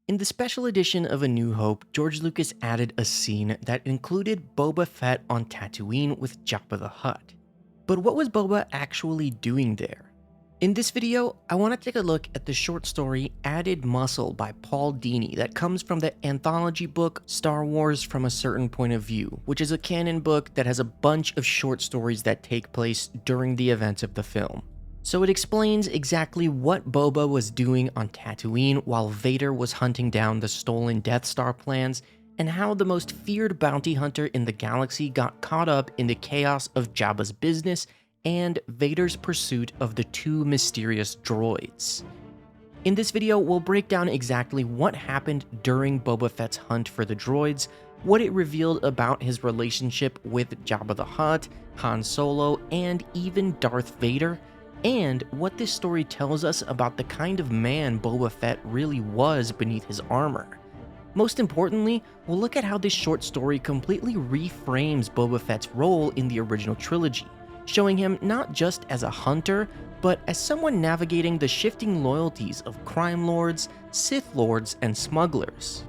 In the special edition of A New Hope, George Lucas added a scene that included Boba Fett on Tatooine with Jabba the Hutt. But what was Boba actually doing there? In this video, I want to take a look at the short story Added Muscle by Paul Dini that comes from the anthology book Star Wars from a Certain Point of View, which is a canon book that has a bunch of short stories that take place during the events of the film. So it explains exactly what Boba was doing on Tatooine while Vader was hunting down the stolen Death Star plans, and how the most feared bounty hunter in the galaxy got caught up in the chaos of Jabba's business and Vader's pursuit of the two mysterious droids. In this video, we'll break down exactly what happened during Boba Fett's hunt for the droids, what it revealed about his relationship with Jabba the Hutt, Han Solo, and even Darth Vader, and what this story tells us about the kind of man Boba Fett really was beneath his armor. Most importantly, we'll look at how this short story completely reframes Boba Fett's role in the original trilogy, showing him not just as a hunter, but as someone navigating the shifting loyalties of crime lords, Sith lords, and smugglers.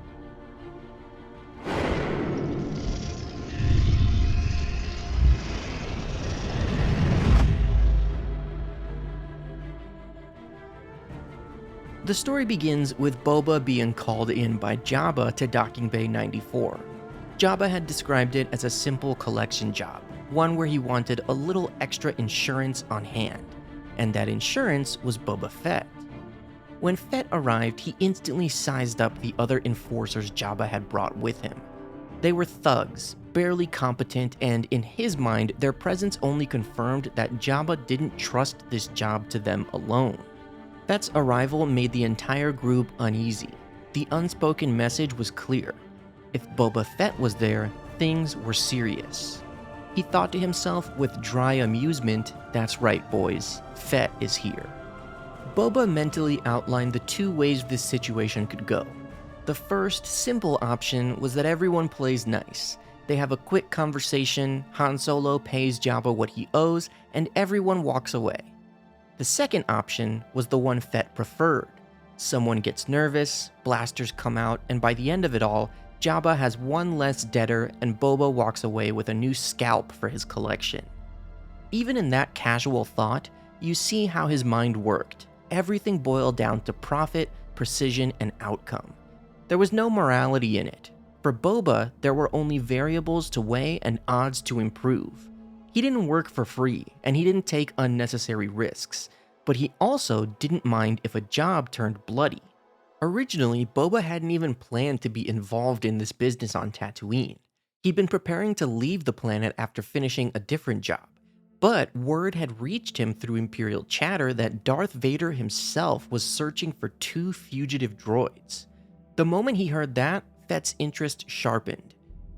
The story begins with Boba being called in by Jabba to Docking Bay 94. Jabba had described it as a simple collection job, one where he wanted a little extra insurance on hand, and that insurance was Boba Fett. When Fett arrived, he instantly sized up the other enforcers Jabba had brought with him. They were thugs, barely competent, and in his mind, their presence only confirmed that Jabba didn't trust this job to them alone. Fett's arrival made the entire group uneasy. The unspoken message was clear. If Boba Fett was there, things were serious. He thought to himself with dry amusement, "That's right, boys, Fett is here." Boba mentally outlined the two ways this situation could go. The first, simple option was that everyone plays nice. They have a quick conversation, Han Solo pays Jabba what he owes, and everyone walks away. The second option was the one Fett preferred. Someone gets nervous, blasters come out, and by the end of it all, Jabba has one less debtor and Boba walks away with a new scalp for his collection. Even in that casual thought, you see how his mind worked. Everything boiled down to profit, precision, and outcome. There was no morality in it. For Boba, there were only variables to weigh and odds to improve. He didn't work for free, and he didn't take unnecessary risks, but he also didn't mind if a job turned bloody. Originally, Boba hadn't even planned to be involved in this business on Tatooine. He'd been preparing to leave the planet after finishing a different job, but word had reached him through Imperial chatter that Darth Vader himself was searching for two fugitive droids. The moment he heard that, Fett's interest sharpened.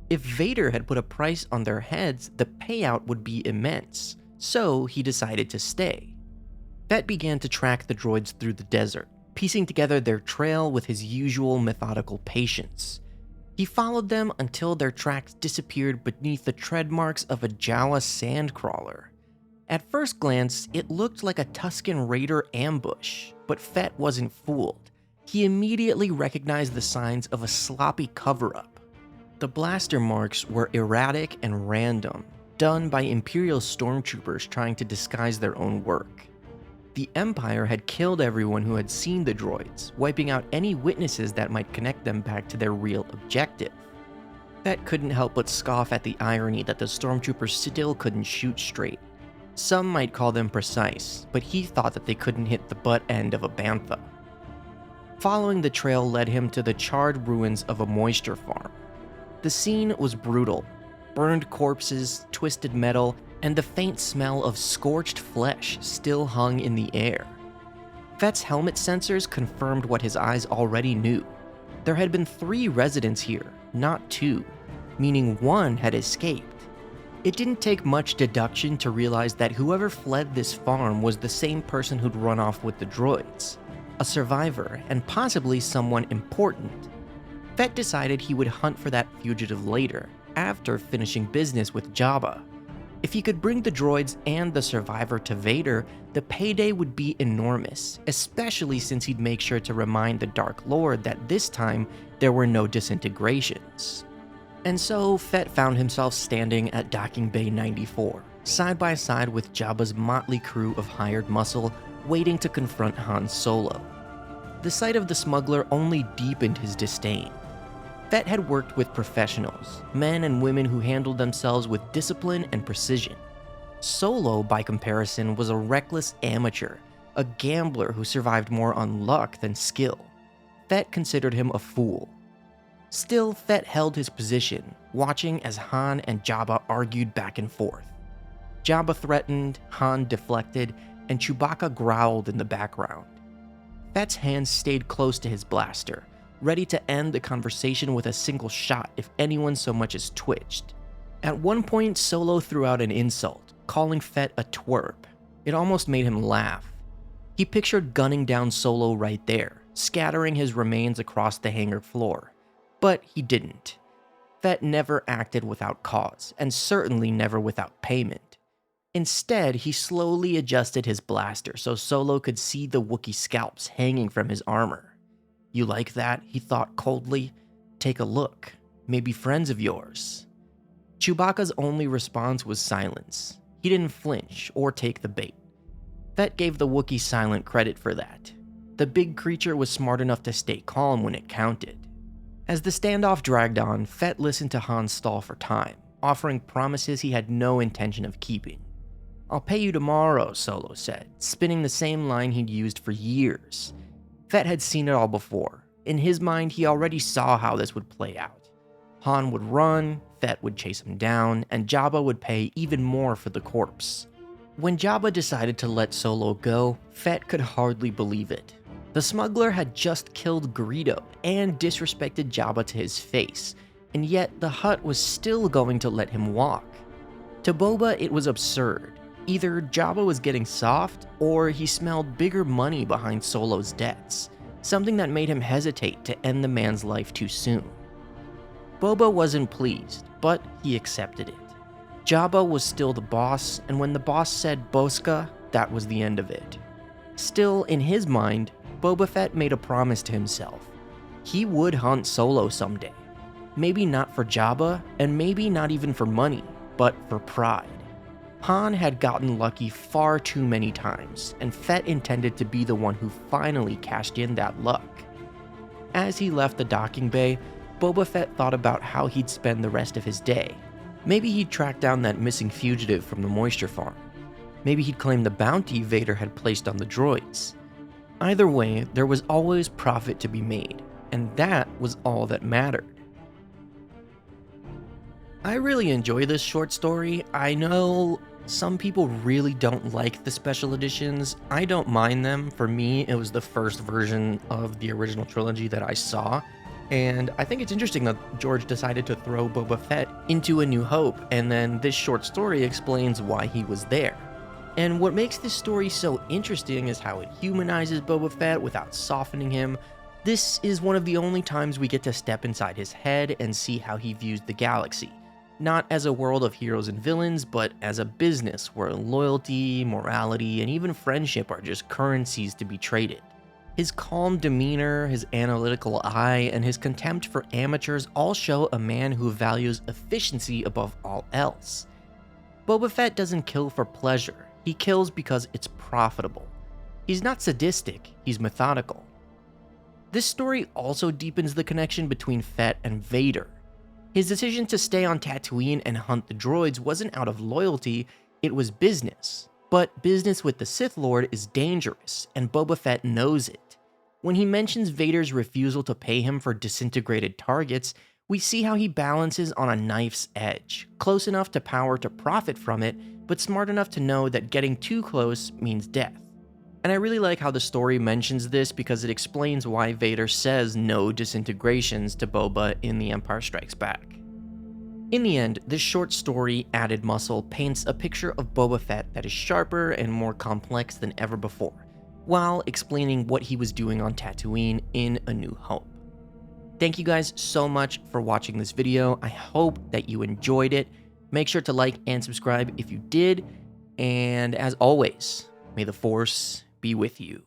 If Vader had put a price on their heads, the payout would be immense, so he decided to stay. Fett began to track the droids through the desert, piecing together their trail with his usual methodical patience. He followed them until their tracks disappeared beneath the tread marks of a Jawa sandcrawler. At first glance, it looked like a Tusken Raider ambush, but Fett wasn't fooled. He immediately recognized the signs of a sloppy cover-up. The blaster marks were erratic and random, done by Imperial stormtroopers trying to disguise their own work. The Empire had killed everyone who had seen the droids, wiping out any witnesses that might connect them back to their real objective. Fett couldn't help but scoff at the irony that the stormtroopers still couldn't shoot straight. Some might call them precise, but he thought that they couldn't hit the butt end of a bantha. Following the trail led him to the charred ruins of a moisture farm. The scene was brutal. Burned corpses, twisted metal, and the faint smell of scorched flesh still hung in the air. Fett's helmet sensors confirmed what his eyes already knew. There had been 3 residents here, not 2, meaning one had escaped. It didn't take much deduction to realize that whoever fled this farm was the same person who'd run off with the droids. A survivor, and possibly someone important. Fett decided he would hunt for that fugitive later, after finishing business with Jabba. If he could bring the droids and the survivor to Vader, the payday would be enormous, especially since he'd make sure to remind the Dark Lord that this time there were no disintegrations. And so Fett found himself standing at Docking Bay 94, side by side with Jabba's motley crew of hired muscle, waiting to confront Han Solo. The sight of the smuggler only deepened his disdain. Fett had worked with professionals, men and women who handled themselves with discipline and precision. Solo, by comparison, was a reckless amateur, a gambler who survived more on luck than skill. Fett considered him a fool. Still, Fett held his position, watching as Han and Jabba argued back and forth. Jabba threatened, Han deflected, and Chewbacca growled in the background. Fett's hands stayed close to his blaster, ready to end the conversation with a single shot if anyone so much as twitched. At one point, Solo threw out an insult, calling Fett a twerp. It almost made him laugh. He pictured gunning down Solo right there, scattering his remains across the hangar floor. But he didn't. Fett never acted without cause, and certainly never without payment. Instead, he slowly adjusted his blaster so Solo could see the Wookiee scalps hanging from his armor. "You like that?" he thought coldly. "Take a look. Maybe friends of yours." Chewbacca's only response was silence. He didn't flinch or take the bait. Fett gave the Wookiee silent credit for that. The big creature was smart enough to stay calm when it counted. As the standoff dragged on, Fett listened to Han stall for time, offering promises he had no intention of keeping. "I'll pay you tomorrow," Solo said, spinning the same line he'd used for years. Fett had seen it all before. In his mind, he already saw how this would play out. Han would run, Fett would chase him down, and Jabba would pay even more for the corpse. When Jabba decided to let Solo go, Fett could hardly believe it. The smuggler had just killed Greedo and disrespected Jabba to his face, and yet the Hutt was still going to let him walk. To Boba, it was absurd. Either Jabba was getting soft, or he smelled bigger money behind Solo's debts, something that made him hesitate to end the man's life too soon. Boba wasn't pleased, but he accepted it. Jabba was still the boss, and when the boss said Bosca, that was the end of it. Still, in his mind, Boba Fett made a promise to himself. He would hunt Solo someday. Maybe not for Jabba, and maybe not even for money, but for pride. Han had gotten lucky far too many times, and Fett intended to be the one who finally cashed in that luck. As he left the docking bay, Boba Fett thought about how he'd spend the rest of his day. Maybe he'd track down that missing fugitive from the moisture farm. Maybe he'd claim the bounty Vader had placed on the droids. Either way, there was always profit to be made, and that was all that mattered. I really enjoy this short story. I know some people really don't like the special editions. I don't mind them. For me, it was the first version of the original trilogy that I saw. And I think it's interesting that George decided to throw Boba Fett into A New Hope, and then this short story explains why he was there. And what makes this story so interesting is how it humanizes Boba Fett without softening him. This is one of the only times we get to step inside his head and see how he views the galaxy. Not as a world of heroes and villains, but as a business where loyalty, morality, and even friendship are just currencies to be traded. His calm demeanor, his analytical eye, and his contempt for amateurs all show a man who values efficiency above all else. Boba Fett doesn't kill for pleasure, he kills because it's profitable. He's not sadistic, he's methodical. This story also deepens the connection between Fett and Vader. His decision to stay on Tatooine and hunt the droids wasn't out of loyalty, it was business. But business with the Sith Lord is dangerous, and Boba Fett knows it. When he mentions Vader's refusal to pay him for disintegrated targets, we see how he balances on a knife's edge, close enough to power to profit from it, but smart enough to know that getting too close means death. And I really like how the story mentions this because it explains why Vader says no disintegrations to Boba in The Empire Strikes Back. In the end, this short story, Added Muscle, paints a picture of Boba Fett that is sharper and more complex than ever before, while explaining what he was doing on Tatooine in A New Hope. Thank you guys so much for watching this video. I hope that you enjoyed it. Make sure to like and subscribe if you did, and as always, may the Force be with you.